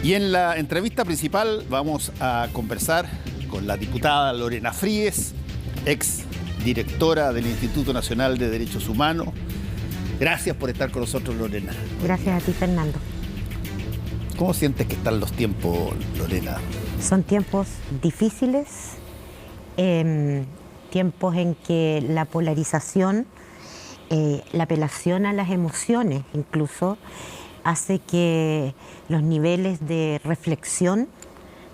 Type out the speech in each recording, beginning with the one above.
Y en la entrevista principal vamos a conversar con la diputada Lorena Fríes, ex directora del Instituto Nacional de Derechos Humanos. Gracias por estar con nosotros, Lorena. Gracias a ti, Fernando. ¿Cómo sientes que están los tiempos, Lorena? Son tiempos difíciles, tiempos en que la polarización, la apelación a las emociones incluso, hace que los niveles de reflexión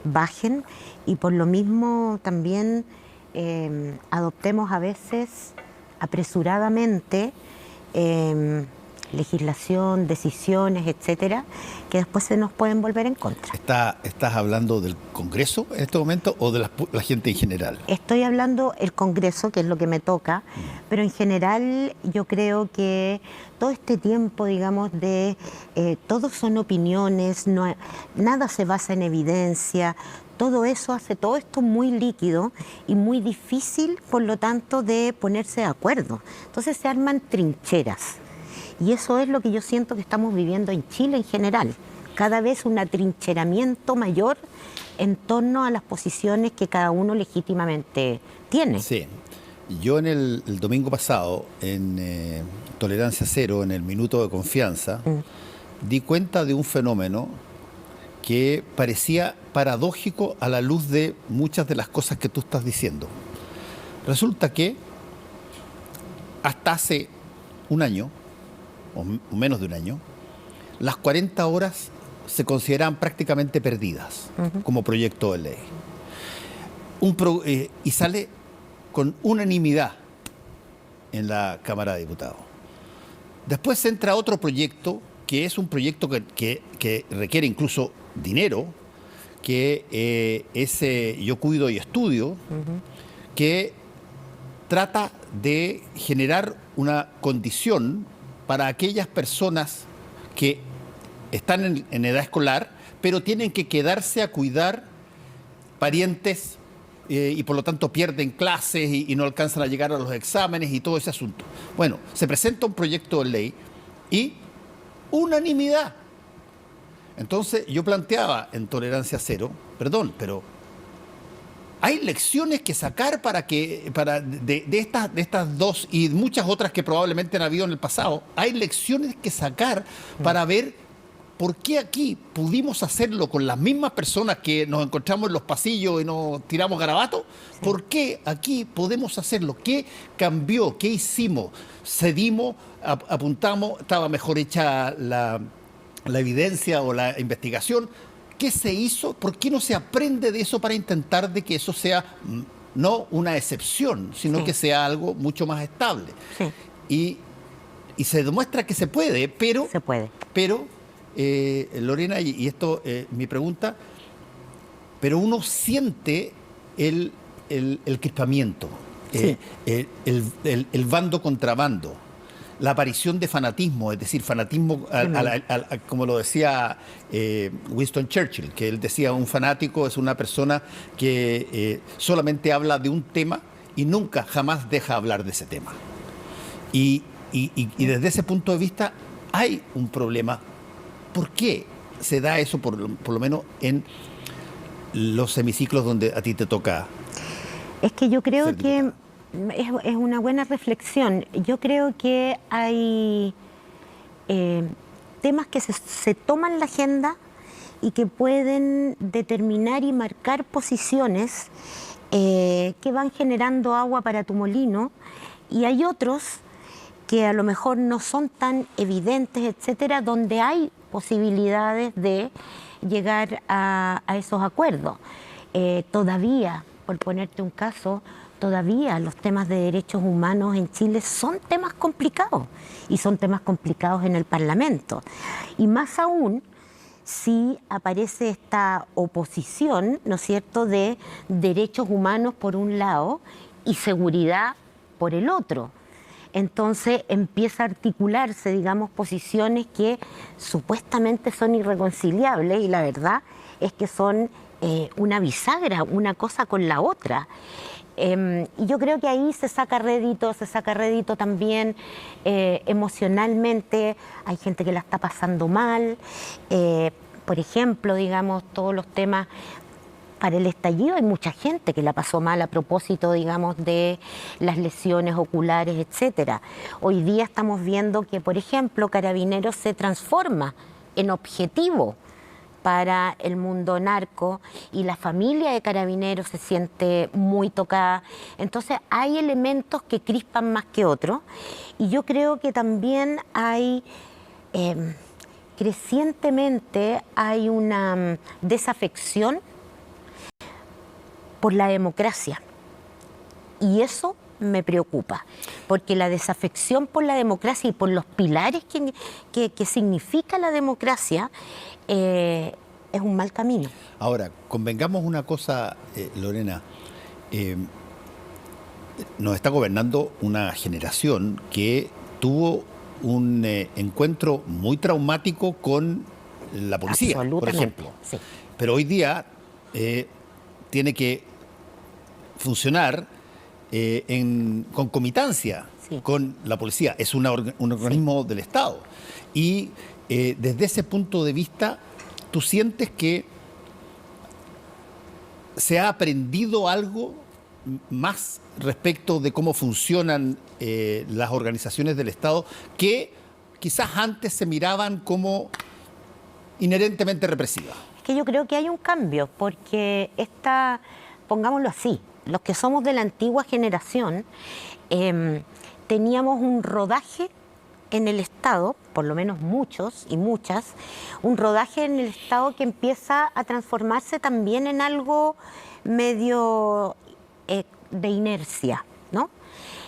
bajen y por lo mismo también adoptemos a veces apresuradamente legislación, decisiones, etcétera, que después se nos pueden volver en contra. ¿Estás hablando del Congreso en este momento o de la gente en general? Estoy hablando del Congreso, que es lo que me toca, pero en general yo creo que todo este tiempo, digamos, todos son opiniones, nada se basa en evidencia. Todo eso hace todo esto muy líquido y muy difícil, por lo tanto, de ponerse de acuerdo. Entonces se arman trincheras. Y eso es lo que yo siento que estamos viviendo en Chile en general. Cada vez un atrincheramiento mayor en torno a las posiciones que cada uno legítimamente tiene. Sí. Yo en el domingo pasado, en Tolerancia Cero, en el Minuto de Confianza, di cuenta de un fenómeno que parecía paradójico a la luz de muchas de las cosas que tú estás diciendo. Resulta que hasta hace un año, o menos de un año, las 40 horas se consideraban prácticamente perdidas como proyecto de ley. Y sale con unanimidad en la Cámara de Diputados. Después entra otro proyecto, que es un proyecto que requiere incluso dinero, que es Yo Cuido y Estudio, que trata de generar una condición para aquellas personas que están en edad escolar, pero tienen que quedarse a cuidar parientes y por lo tanto pierden clases y no alcanzan a llegar a los exámenes y todo ese asunto. Bueno, se presenta un proyecto de ley y unanimidad. Entonces yo planteaba en Tolerancia Cero, pero hay lecciones que sacar de estas dos y muchas otras que probablemente han habido en el pasado. Hay lecciones que sacar para ver por qué aquí pudimos hacerlo con las mismas personas que nos encontramos en los pasillos y nos tiramos garabatos. Sí. ¿Por qué aquí podemos hacerlo? ¿Qué cambió? ¿Qué hicimos? ¿Cedimos? ¿Apuntamos? ¿Estaba mejor hecha la evidencia o la investigación? ¿Qué se hizo? ¿Por qué no se aprende de eso para intentar de que eso sea no una excepción, sino que sea algo mucho más estable? Sí. Y se demuestra que se puede, pero... Se puede. Pero, Lorena, y esto mi pregunta, pero uno siente el crispamiento, sí. El bando contra bando. La aparición de fanatismo, es decir, fanatismo, como lo decía Winston Churchill, que él decía, un fanático es una persona que solamente habla de un tema y nunca, jamás deja hablar de ese tema. Y desde ese punto de vista hay un problema. ¿Por qué se da eso, por lo menos en los hemiciclos donde a ti te toca? Es que yo creo que... Es una buena reflexión. Yo creo que hay temas que se toman la agenda y que pueden determinar y marcar posiciones que van generando agua para tu molino, y hay otros que a lo mejor no son tan evidentes, etcétera, donde hay posibilidades de llegar a esos acuerdos. Todavía, por ponerte un caso, todavía los temas de derechos humanos en Chile son temas complicados, y son temas complicados en el Parlamento. Y más aún si aparece esta oposición, ¿no es cierto?, de derechos humanos por un lado y seguridad por el otro. Entonces empieza a articularse, digamos, posiciones que supuestamente son irreconciliables, y la verdad es que son una bisagra, una cosa con la otra. Y yo creo que ahí se saca rédito también emocionalmente. Hay gente que la está pasando mal, por ejemplo, digamos, todos los temas para el estallido. Hay mucha gente que la pasó mal a propósito, digamos, de las lesiones oculares, etcétera. Hoy día estamos viendo que, por ejemplo, Carabineros se transforma en objetivo para el mundo narco y la familia de Carabineros se siente muy tocada. Entonces hay elementos que crispan más que otros y yo creo que también hay, crecientemente hay una desafección por la democracia y eso me preocupa, porque la desafección por la democracia y por los pilares que significa la democracia es un mal camino. Ahora, convengamos una cosa, Lorena, nos está gobernando una generación que tuvo un encuentro muy traumático con la policía, por ejemplo. Sí. Pero hoy día tiene que funcionar en concomitancia con la policía. Es un organismo del Estado. Y desde ese punto de vista, ¿tú sientes que se ha aprendido algo más respecto de cómo funcionan las organizaciones del Estado que quizás antes se miraban como inherentemente represivas? Es que yo creo que hay un cambio, porque pongámoslo así, los que somos de la antigua generación, teníamos un rodaje en el Estado, por lo menos muchos y muchas, un rodaje en el Estado que empieza a transformarse también en algo medio de inercia, ¿no?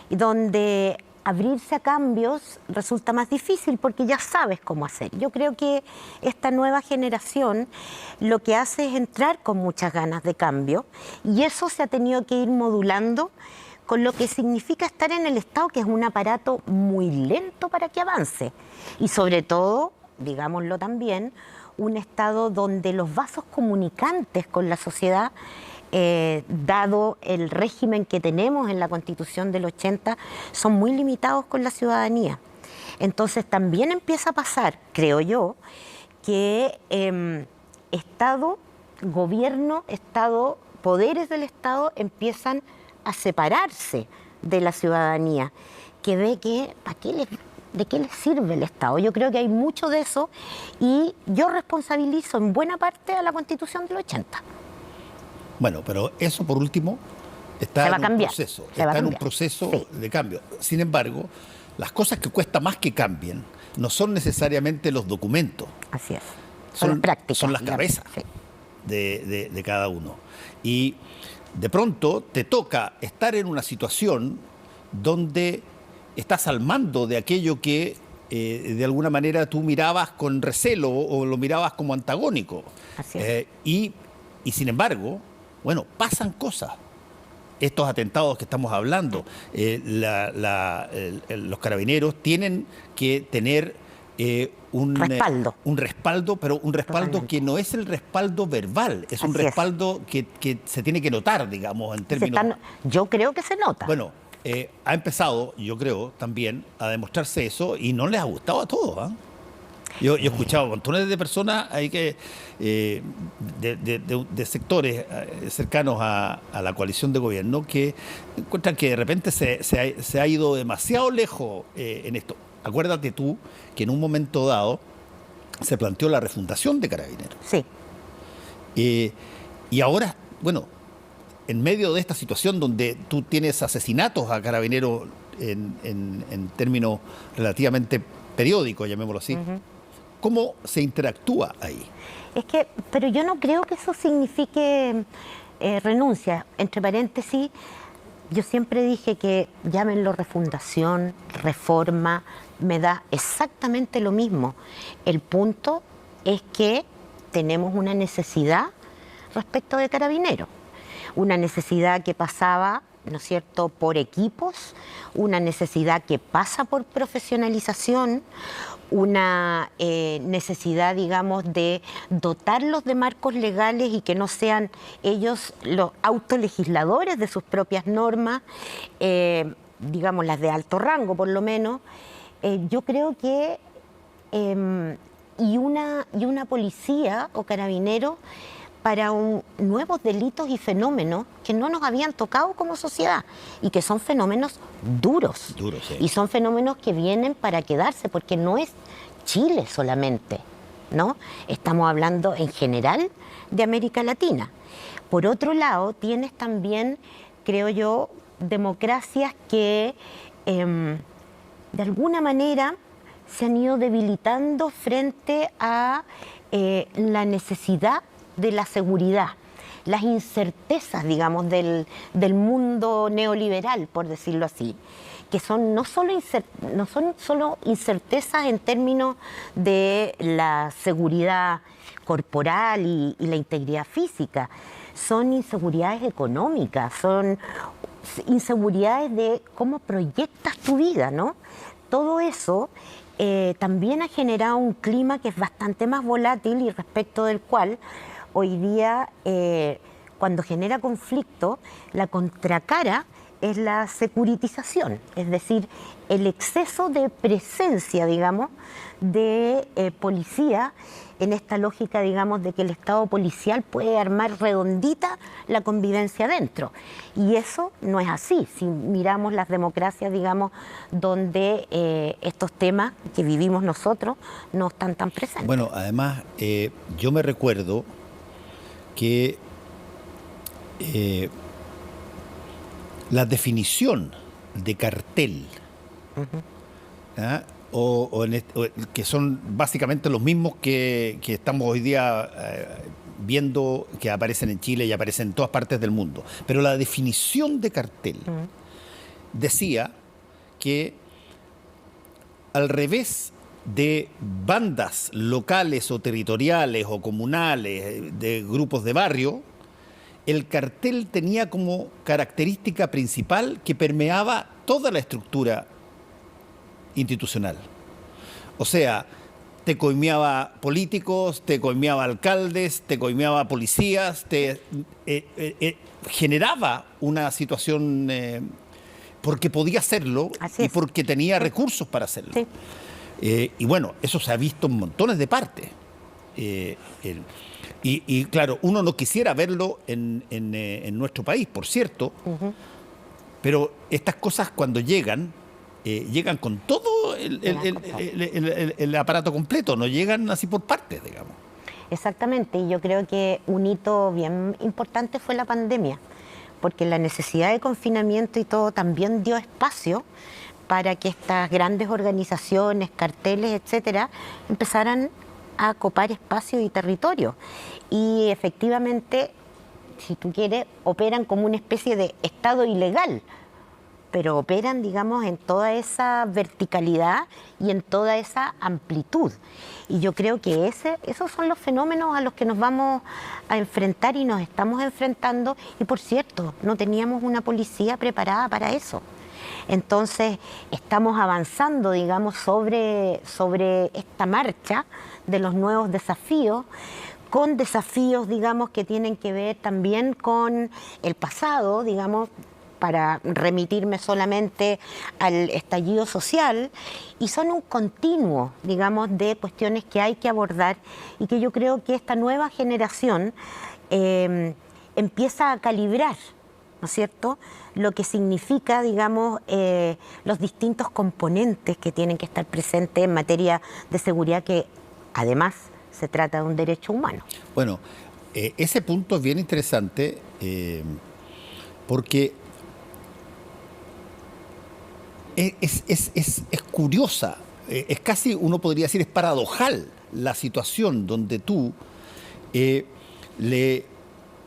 Y donde abrirse a cambios resulta más difícil porque ya sabes cómo hacer. Yo creo que esta nueva generación lo que hace es entrar con muchas ganas de cambio y eso se ha tenido que ir modulando con lo que significa estar en el Estado, que es un aparato muy lento para que avance. Y sobre todo, digámoslo también, un Estado donde los vasos comunicantes con la sociedad, dado el régimen que tenemos en la Constitución del 80, son muy limitados con la ciudadanía. Entonces también empieza a pasar, creo yo, que Estado, gobierno, Estado, poderes del Estado empiezan a separarse de la ciudadanía, que ve que ¿de qué les sirve el Estado? Yo creo que hay mucho de eso y yo responsabilizo en buena parte a la Constitución del 80. Bueno, pero eso por último está en un proceso sí. de cambio. Sin embargo, las cosas que cuesta más que cambien no son necesariamente los documentos. Así es. Son las prácticas. Son las cabezas sí. de cada uno. Y de pronto te toca estar en una situación donde estás al mando de aquello que de alguna manera tú mirabas con recelo o lo mirabas como antagónico. Así es. Y sin embargo, bueno, pasan cosas. Estos atentados que estamos hablando, los carabineros tienen que tener un respaldo, pero un respaldo que no es el respaldo verbal, es un respaldo que se tiene que notar, digamos, en términos... Yo creo que se nota. Bueno, ha empezado, yo creo, también a demostrarse eso y no les ha gustado a todos, ¿eh? Yo he escuchado montones de personas ahí que de sectores cercanos a la coalición de gobierno que encuentran que de repente se ha ido demasiado lejos en esto. Acuérdate tú que en un momento dado se planteó la refundación de Carabineros. Sí. Y ahora, bueno, en medio de esta situación donde tú tienes asesinatos a Carabineros en términos relativamente periódicos, llamémoslo así, ¿cómo se interactúa ahí? Pero yo no creo que eso signifique renuncia. Entre paréntesis, yo siempre dije que llámenlo refundación, reforma, me da exactamente lo mismo. El punto es que tenemos una necesidad respecto de Carabineros, una necesidad que pasaba, ¿no es cierto?, por equipos, una necesidad que pasa por profesionalización, una necesidad, digamos, de dotarlos de marcos legales y que no sean ellos los autolegisladores de sus propias normas, digamos, las de alto rango por lo menos. Yo creo que y una policía o carabinero para nuevos delitos y fenómenos que no nos habían tocado como sociedad y que son fenómenos duros. Duros, sí. Y son fenómenos que vienen para quedarse, porque no es Chile solamente, ¿no? Estamos hablando en general de América Latina. Por otro lado, tienes también, creo yo, democracias que de alguna manera se han ido debilitando frente a la necesidad de la seguridad, las incertezas, digamos, del mundo neoliberal, por decirlo así, que son no son solo incertezas en términos de la seguridad corporal y la integridad física, son inseguridades económicas, son inseguridades de cómo proyectas tu vida, ¿no? Todo eso también ha generado un clima que es bastante más volátil y respecto del cual hoy día, cuando genera conflicto, la contracara es la securitización, es decir, el exceso de presencia, digamos, de policía en esta lógica, digamos, de que el Estado policial puede armar redondita la convivencia dentro. Y eso no es así. Si miramos las democracias, digamos, donde estos temas que vivimos nosotros no están tan presentes. Bueno, además, yo me recuerdo que la definición de cartel, ¿ah? Que son básicamente los mismos que estamos hoy día viendo que aparecen en Chile y aparecen en todas partes del mundo. Pero la definición de cartel decía que al revés de bandas locales o territoriales o comunales, de grupos de barrio, el cartel tenía como característica principal que permeaba toda la estructura institucional. O sea, te coimeaba políticos, te coimeaba alcaldes, te coimeaba policías, generaba una situación porque podía hacerlo y porque tenía recursos para hacerlo. Sí. Y bueno, eso se ha visto en montones de partes. Y claro, uno no quisiera verlo en nuestro país, por cierto, pero estas cosas cuando llegan con todo el aparato completo, no llegan así por partes, digamos. Exactamente, y yo creo que un hito bien importante fue la pandemia, porque la necesidad de confinamiento y todo también dio espacio para que estas grandes organizaciones, carteles, etcétera, empezaran a copar espacio y territorio. Y efectivamente, si tú quieres, operan como una especie de Estado ilegal, pero operan, digamos, en toda esa verticalidad y en toda esa amplitud. Y yo creo que esos son los fenómenos a los que nos vamos a enfrentar y nos estamos enfrentando. Y por cierto, no teníamos una policía preparada para eso. Entonces, estamos avanzando, digamos, sobre esta marcha de los nuevos desafíos, con desafíos, digamos, que tienen que ver también con el pasado, digamos, para remitirme solamente al estallido social, y son un continuo, digamos, de cuestiones que hay que abordar y que yo creo que esta nueva generación empieza a calibrar, ¿no es cierto?, lo que significa, digamos, los distintos componentes que tienen que estar presentes en materia de seguridad, que además se trata de un derecho humano. Bueno, ese punto es bien interesante porque es curiosa, es casi, uno podría decir, es paradojal la situación donde tú le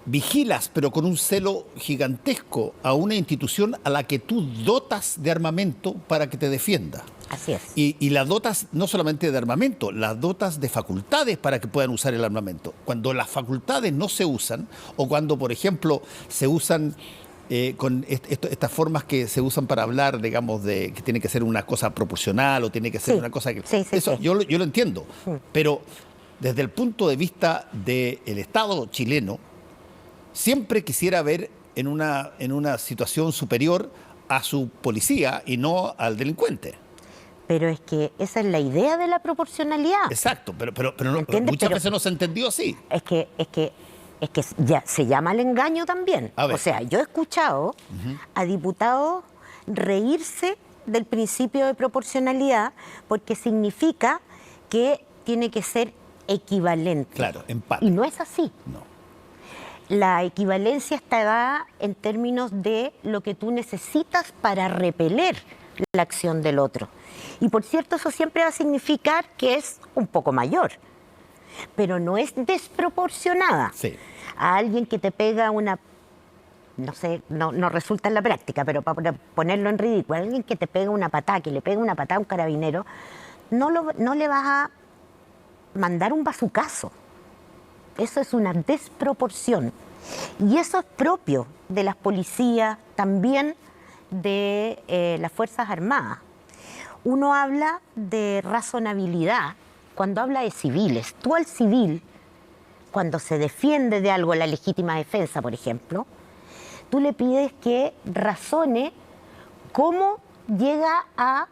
vigilas, pero con un celo gigantesco, a una institución a la que tú dotas de armamento para que te defienda. Así es. Y la dotas no solamente de armamento, las dotas de facultades para que puedan usar el armamento. Cuando las facultades no se usan, o cuando, por ejemplo, se usan con estas formas que se usan para hablar, digamos, de que tiene que ser una cosa proporcional o tiene que ser una cosa que... Eso yo lo entiendo, pero desde el punto de vista del Estado chileno, siempre quisiera ver en una situación superior a su policía y no al delincuente. Pero es que esa es la idea de la proporcionalidad. Exacto, pero muchas veces no se entendió así. Es que ya se llama el engaño también. O sea, yo he escuchado a diputados reírse del principio de proporcionalidad porque significa que tiene que ser equivalente. Claro, empate. Y no es así. No. La equivalencia está dada en términos de lo que tú necesitas para repeler la acción del otro. Y por cierto, eso siempre va a significar que es un poco mayor, pero no es desproporcionada. Sí. A alguien que te pega una, no sé, no resulta en la práctica, pero para ponerlo en ridículo, alguien que te pega una patada, que le pega una patada a un carabinero, no le vas a mandar un bazucazo. Eso es una desproporción. Y eso es propio de las policías, también de las Fuerzas Armadas. Uno habla de razonabilidad cuando habla de civiles. Tú al civil, cuando se defiende de algo, la legítima defensa, por ejemplo, tú le pides que razone cómo llega a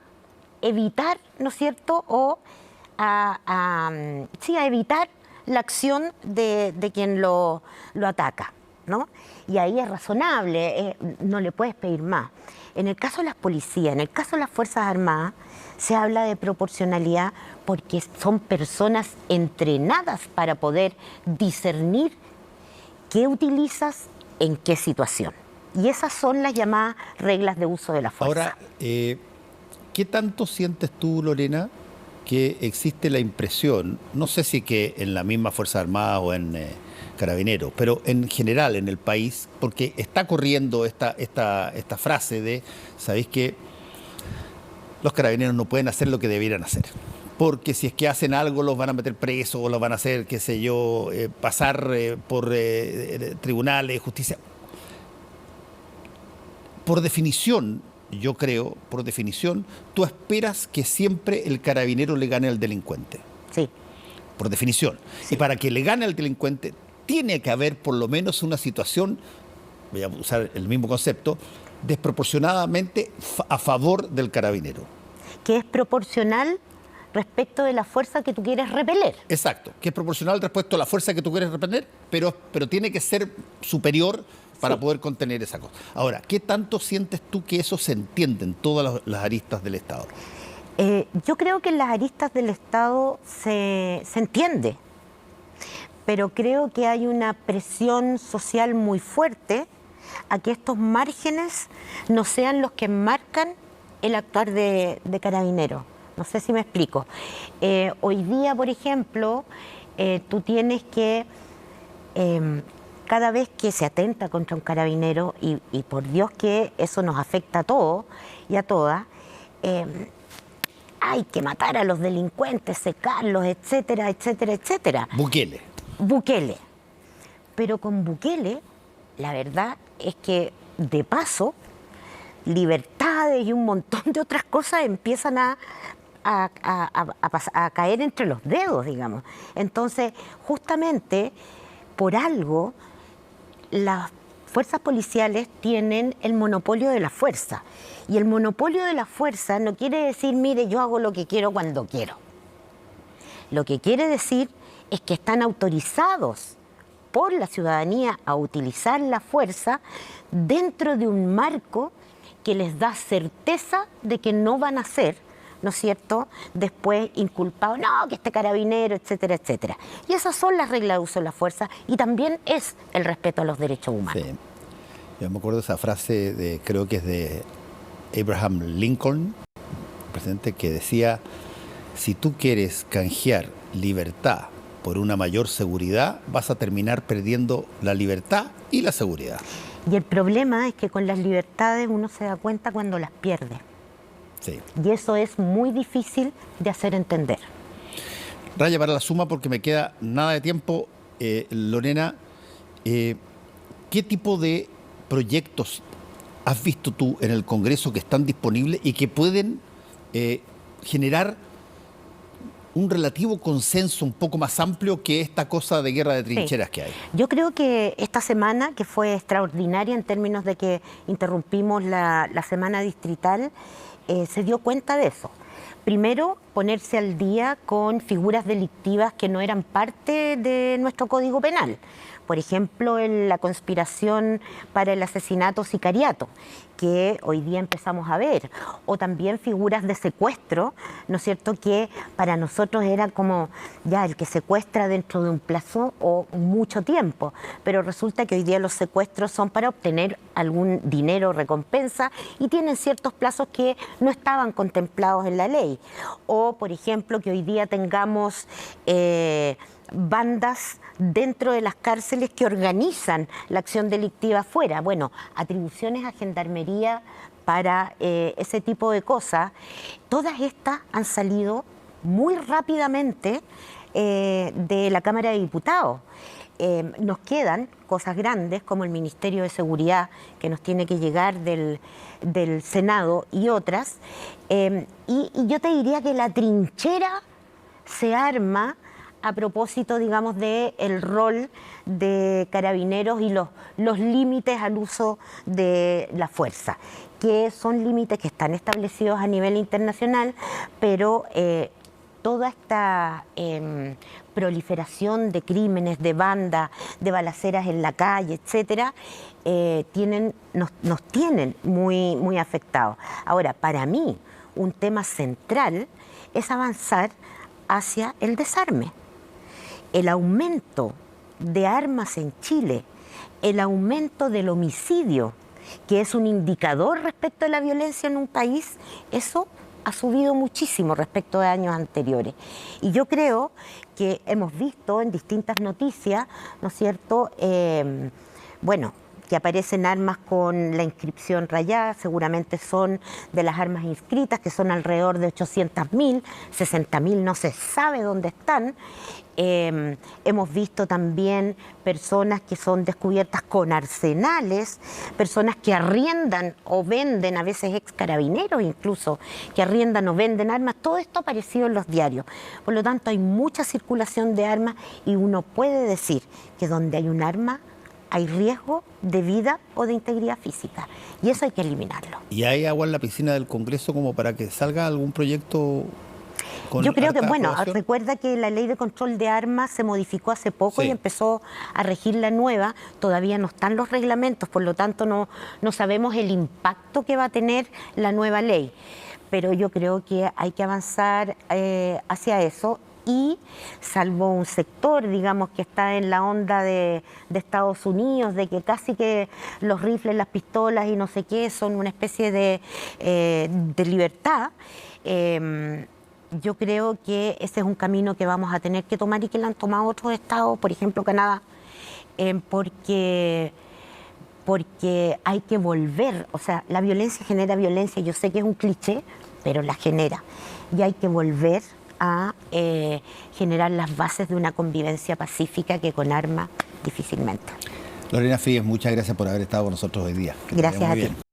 evitar, ¿no es cierto?, o a evitar la acción de quien lo ataca, ¿no? Y ahí es razonable, no le puedes pedir más. En el caso de las policías, en el caso de las Fuerzas Armadas, se habla de proporcionalidad porque son personas entrenadas para poder discernir qué utilizas en qué situación. Y esas son las llamadas reglas de uso de la fuerza. Ahora, ¿qué tanto sientes tú, Lorena, que existe la impresión, no sé si que en la misma Fuerza Armada o en Carabineros, pero en general en el país, porque está corriendo esta frase de, ¿sabéis qué? Los carabineros no pueden hacer lo que debieran hacer, porque si es que hacen algo los van a meter presos o los van a hacer, qué sé yo, pasar por tribunales, justicia. Por definición, yo creo, por definición, tú esperas que siempre el carabinero le gane al delincuente. Sí. Por definición. Sí. Y para que le gane al delincuente, tiene que haber por lo menos una situación, voy a usar el mismo concepto, desproporcionadamente a favor del carabinero. Que es proporcional respecto de la fuerza que tú quieres repeler. Exacto, que es proporcional respecto a la fuerza que tú quieres repeler, pero tiene que ser superior para poder contener esa cosa. Ahora, ¿qué tanto sientes tú que eso se entiende en todas las aristas del Estado? Yo creo que en las aristas del Estado se entiende, pero creo que hay una presión social muy fuerte a que estos márgenes no sean los que marcan el actuar de Carabineros. No sé si me explico. Hoy día, por ejemplo, tú tienes que... cada vez que se atenta contra un carabinero, y por Dios que eso nos afecta a todos y a todas, hay que matar a los delincuentes, secarlos, etcétera, etcétera, etcétera. Bukele. Pero con Bukele, la verdad es que, de paso, libertades y un montón de otras cosas empiezan a caer entre los dedos, digamos. Entonces, justamente, por algo, las fuerzas policiales tienen el monopolio de la fuerza. Y el monopolio de la fuerza no quiere decir, mire, yo hago lo que quiero cuando quiero. Lo que quiere decir es que están autorizados por la ciudadanía a utilizar la fuerza dentro de un marco que les da certeza de que no van a ser, ¿no es cierto?, después inculpados, no, que este carabinero, etcétera, etcétera. Y esas son las reglas de uso de la fuerza y también es el respeto a los derechos humanos. Sí. Yo me acuerdo de esa frase, creo que es de Abraham Lincoln, presidente, que decía, si tú quieres canjear libertad por una mayor seguridad, vas a terminar perdiendo la libertad y la seguridad. Y el problema es que con las libertades uno se da cuenta cuando las pierde. Sí. Y eso es muy difícil de hacer entender. Raya para la suma, porque me queda nada de tiempo. Lorena, ¿qué tipo de proyectos has visto tú en el Congreso que están disponibles y que pueden generar un relativo consenso un poco más amplio que esta cosa de guerra de trincheras que hay? Yo creo que esta semana, que fue extraordinaria en términos de que interrumpimos la semana distrital, se dio cuenta de eso. Primero, ponerse al día con figuras delictivas que no eran parte de nuestro Código Penal. Por ejemplo, la conspiración para el asesinato sicariato, que hoy día empezamos a ver, o también figuras de secuestro, ¿no es cierto?, que para nosotros era como ya el que secuestra dentro de un plazo o mucho tiempo, pero resulta que hoy día los secuestros son para obtener algún dinero o recompensa y tienen ciertos plazos que no estaban contemplados en la ley. O, por ejemplo, que hoy día tengamos bandas dentro de las cárceles que organizan la acción delictiva afuera. Bueno, atribuciones a gendarmería para ese tipo de cosas. Todas estas han salido muy rápidamente de la Cámara de Diputados. Nos quedan cosas grandes como el Ministerio de Seguridad, que nos tiene que llegar del Senado y otras. Y yo te diría que la trinchera se arma a propósito, digamos, del rol de Carabineros y los límites al uso de la fuerza, que son límites que están establecidos a nivel internacional, pero toda esta proliferación de crímenes, de bandas, de balaceras en la calle, etcétera, nos tienen muy, muy afectados. Ahora, para mí, un tema central es avanzar hacia el desarme. El aumento de armas en Chile, el aumento del homicidio, que es un indicador respecto a la violencia en un país, eso ha subido muchísimo respecto de años anteriores. Y yo creo que hemos visto en distintas noticias, ¿no es cierto?, bueno, que aparecen armas con la inscripción rayada, seguramente son de las armas inscritas, que son alrededor de 800.000, 60.000 no se sabe dónde están. Hemos visto también personas que son descubiertas con arsenales, personas que arriendan o venden, a veces ex carabineros incluso, que arriendan o venden armas. Todo esto ha aparecido en los diarios. Por lo tanto, hay mucha circulación de armas y uno puede decir que donde hay un arma hay riesgo de vida o de integridad física. Y eso hay que eliminarlo. ¿Y hay agua en la piscina del Congreso como para que salga algún proyecto? Yo creo que, bueno, recuerda que la ley de control de armas se modificó hace poco, sí, y empezó a regir la nueva. Todavía no están los reglamentos, por lo tanto no sabemos el impacto que va a tener la nueva ley. Pero yo creo que hay que avanzar hacia eso. Y salvo un sector, digamos, que está en la onda de Estados Unidos, de que casi que los rifles, las pistolas y no sé qué son una especie de libertad, yo creo que ese es un camino que vamos a tener que tomar y que lo han tomado otros estados, por ejemplo Canadá, porque hay que volver, o sea, la violencia genera violencia, yo sé que es un cliché, pero la genera, y hay que volver a generar las bases de una convivencia pacífica que con armas difícilmente. Lorena Frías, muchas gracias por haber estado con nosotros hoy día. Gracias a ti.